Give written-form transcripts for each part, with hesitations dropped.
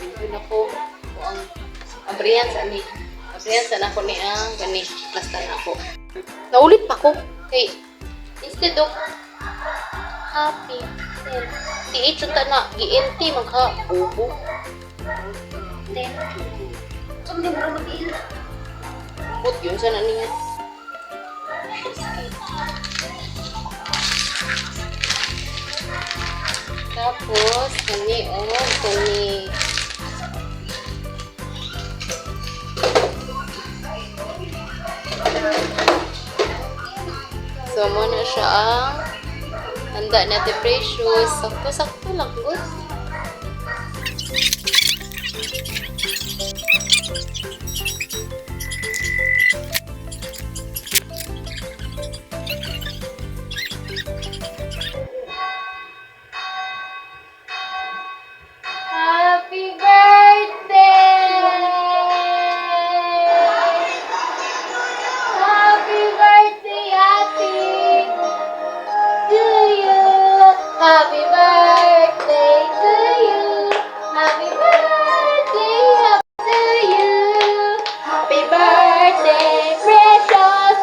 Yun ako. Ang abrihan sa ni. Abrihan sa nako ni ang gani. Plasta na ako. Naulit pa ko. Kay instead of happy. Tiit sa na. Gi-empty magka-ubo. Then, saan din mo mag-iil? Put yun sa naningan. Tapos, kani, kani. So, muna siya ang handa natin precious. Sakto-sakto lang, good. Happy birthday! Happy birthday, Ate! To you! Happy birthday to you! Happy birthday to you! Happy birthday, precious!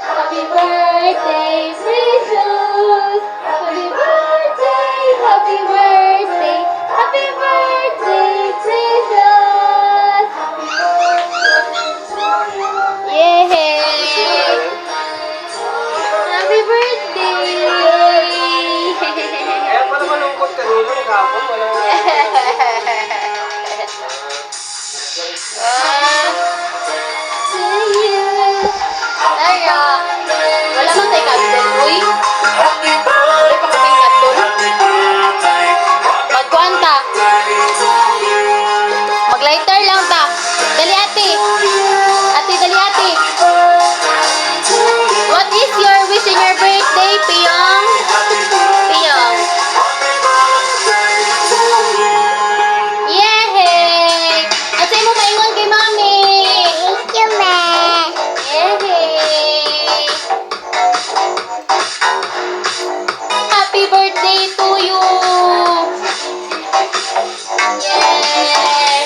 Happy birthday, precious! Happy birthday, happy birthday! Happy birthday, precious! Yay! Happy birthday! Kaya pala malungkot kanina, kahapon, wala To you! Tara! Wala man tayo kanton, uy! Wala pa kaming kanton. Magkuhan ta! Mag-lighter lang ta! Dali ate! Ate, dali ate! What is your wish in your birthday, Piyong? Piyong! Yehey! At sa'yo mo maingon kay mami! Thank you, ma! Yehey! Happy birthday to you! Yay!